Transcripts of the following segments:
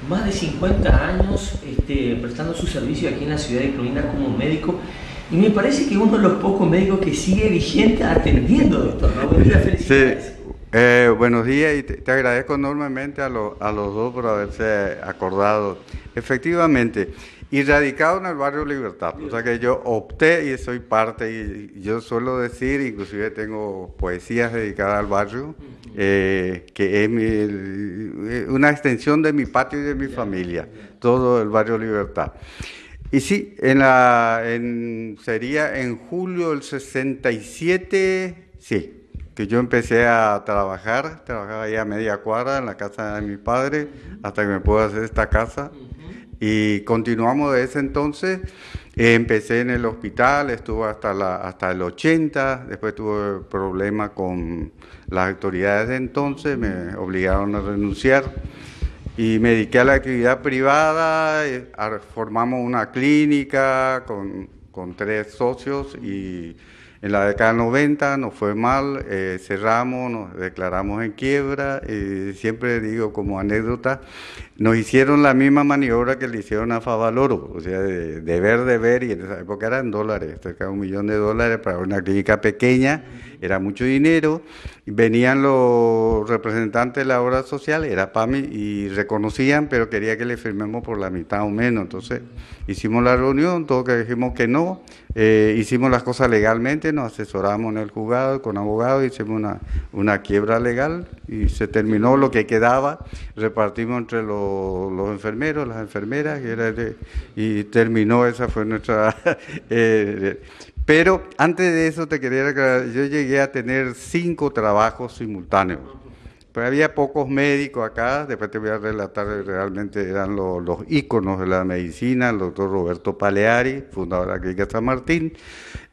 más de 50 años prestando su servicio aquí en la ciudad de Clorinda como médico. Y me parece que uno de los pocos médicos que sigue vigente atendiendo, doctor, ¿no? Buenos días, felicidades. Sí, buenos días y te agradezco enormemente a los dos por haberse acordado. Efectivamente, y radicado en el barrio Libertad, o sea que yo opté y soy parte, y yo suelo decir, inclusive tengo poesías dedicadas al barrio, que es una extensión de mi patio y de mi familia, todo el barrio Libertad. Y sí, sería en julio del 67, sí, que yo empecé a trabajaba ahí a media cuadra en la casa de mi padre, hasta que me pude hacer esta casa. Y continuamos de ese entonces. Empecé en el hospital, estuve hasta el 80, después tuve problemas con las autoridades de entonces, me obligaron a renunciar y me dediqué a la actividad privada. Formamos una clínica con 3 socios y en la década del 90 nos fue mal, cerramos, nos declaramos en quiebra. Siempre digo como anécdota, nos hicieron la misma maniobra que le hicieron a Favaloro, o sea, de ver, y en esa época eran dólares, cerca de $1 millón para una clínica pequeña, era mucho dinero. Venían los representantes de la obra social, era PAMI, y reconocían, pero quería que le firmemos por la mitad o menos. Entonces hicimos la reunión, todos que dijimos que no, hicimos las cosas legalmente, nos asesoramos en el juzgado con abogados, hicimos una quiebra legal y se terminó lo que quedaba, repartimos entre los enfermeros, las enfermeras, y terminó, esa fue nuestra... Pero antes de eso te quería aclarar, yo llegué a tener 5 trabajos simultáneos. Pues había pocos médicos acá, después te voy a relatar, realmente eran los íconos de la medicina, el doctor Roberto Paleari, fundador de la Clínica San Martín,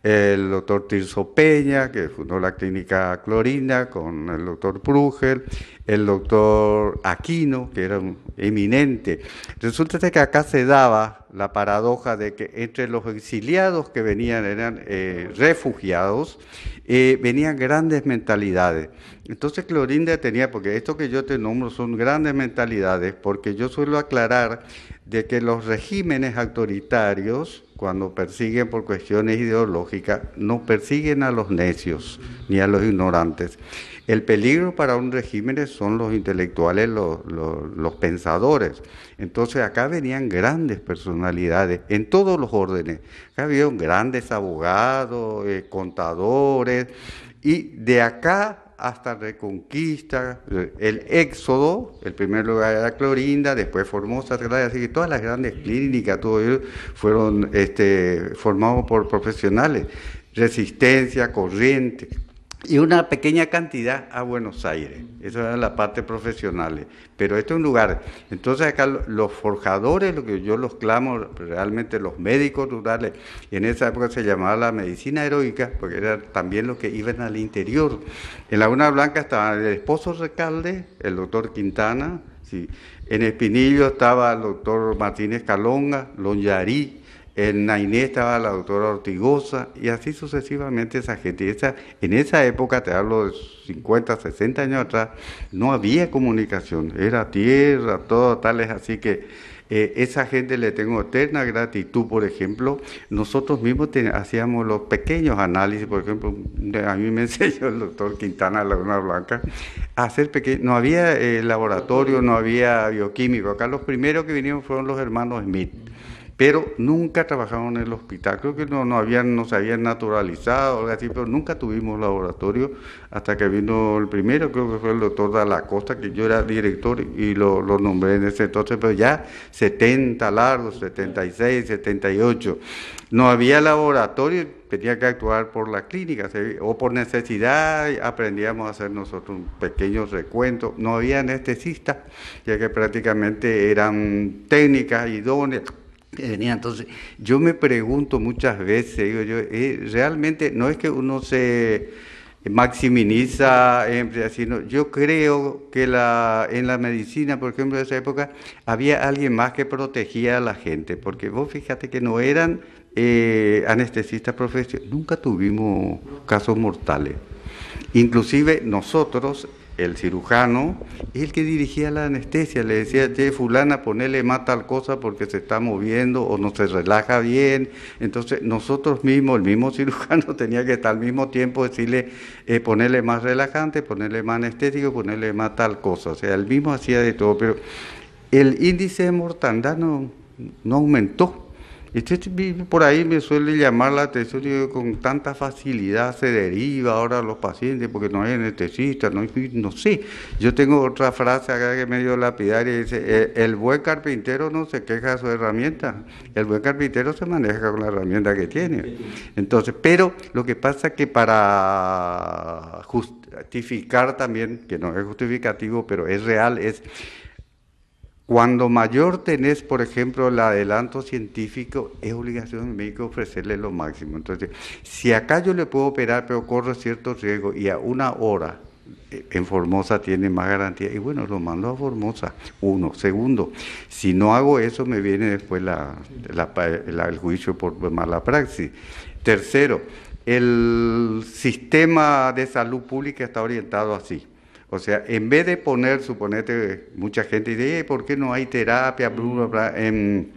el doctor Tirso Peña, que fundó la Clínica Clorinda, con el doctor Prugel, el doctor Aquino, que era un eminente. Resulta que acá se daba la paradoja de que entre los exiliados que venían, eran refugiados, venían grandes mentalidades. Entonces Clorinda tenía, porque esto que yo te nombro son grandes mentalidades, porque yo suelo aclarar de que los regímenes autoritarios, cuando persiguen por cuestiones ideológicas, no persiguen a los necios ni a los ignorantes. El peligro para un régimen son los intelectuales, los pensadores. Entonces acá venían grandes personalidades en todos los órdenes. Acá había grandes abogados, contadores, y de acá hasta Reconquista, el Éxodo, el primer lugar era Clorinda, después Formosa, así que todas las grandes clínicas, todo ello fueron formados por profesionales, Resistencia, Corrientes, y una pequeña cantidad a Buenos Aires. Eso era la parte profesional. Pero este es un lugar. Entonces acá los forjadores, lo que yo los clamo, realmente los médicos rurales, y en esa época se llamaba la medicina heroica, porque eran también los que iban al interior. En Laguna Blanca estaba el esposo Recalde, el doctor Quintana, sí. En Espinillo estaba el doctor Martínez Calonga, Lonyarí. En Nainé estaba la doctora Ortigosa, y así sucesivamente esa gente. En esa época, te hablo de 50, 60 años atrás, no había comunicación, era tierra, todo tales, así que esa gente le tengo eterna gratitud. Por ejemplo, nosotros mismos hacíamos los pequeños análisis. Por ejemplo, a mí me enseñó el doctor Quintana de Laguna Blanca a hacer pequeños, no había laboratorio, no había bioquímico. Acá los primeros que vinieron fueron los hermanos Smith, pero nunca trabajaron en el hospital. Creo que no se habían naturalizado o algo así, pero nunca tuvimos laboratorio hasta que vino el primero, creo que fue el doctor Dalla Costa, que yo era director y lo nombré en ese entonces, pero ya 70 largos, 76, 78. No había laboratorio, tenía que actuar por la clínica, o por necesidad, aprendíamos a hacer nosotros un pequeño recuento. No había anestesistas, ya que prácticamente eran técnicas idóneas. Entonces, yo me pregunto muchas veces, digo yo, realmente no es que uno se maximiza, sino yo creo que en la medicina, por ejemplo, de esa época, había alguien más que protegía a la gente, porque vos fíjate que no eran anestesistas profesionales, nunca tuvimos casos mortales. Inclusive nosotros el cirujano, es el que dirigía la anestesia, le decía, che, fulana, ponele más tal cosa porque se está moviendo o no se relaja bien. Entonces nosotros mismos, el mismo cirujano tenía que estar al mismo tiempo decirle, ponerle más relajante, ponerle más anestésico, ponerle más tal cosa. O sea, él mismo hacía de todo, pero el índice de mortandad no aumentó. Por ahí me suele llamar la atención, que con tanta facilidad se deriva ahora a los pacientes porque no hay anestesista, no sé. Yo tengo otra frase acá que es medio lapidaria, dice, el buen carpintero no se queja de su herramienta, el buen carpintero se maneja con la herramienta que tiene. Entonces, pero lo que pasa es que para justificar también, que no es justificativo, pero es real, es... Cuando mayor tenés, por ejemplo, el adelanto científico, es obligación del médico ofrecerle lo máximo. Entonces, si acá yo le puedo operar, pero corro cierto riesgo, y a 1 hora en Formosa tiene más garantía, y bueno, lo mando a Formosa, 1. Segundo, si no hago eso, me viene después el juicio por mala praxis. Tercero, el sistema de salud pública está orientado así. O sea, en vez de poner, suponete, mucha gente dice, ¿por qué no hay terapia en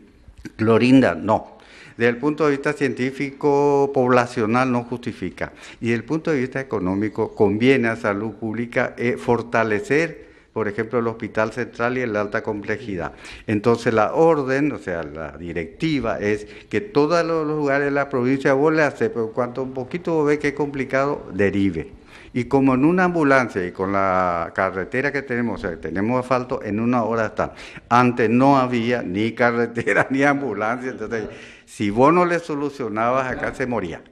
Clorinda? No. Desde el punto de vista científico, poblacional, no justifica. Y desde el punto de vista económico, conviene a salud pública fortalecer, por ejemplo, el Hospital Central y el de alta complejidad. Entonces, la orden, o sea, la directiva es que todos los lugares de la provincia vos le haces, pero cuanto un poquito vos ves que es complicado, derive. Y como en una ambulancia y con la carretera que tenemos, o sea, tenemos asfalto, en 1 hora está. Antes no había ni carretera ni ambulancia, entonces si vos no le solucionabas, acá se moría.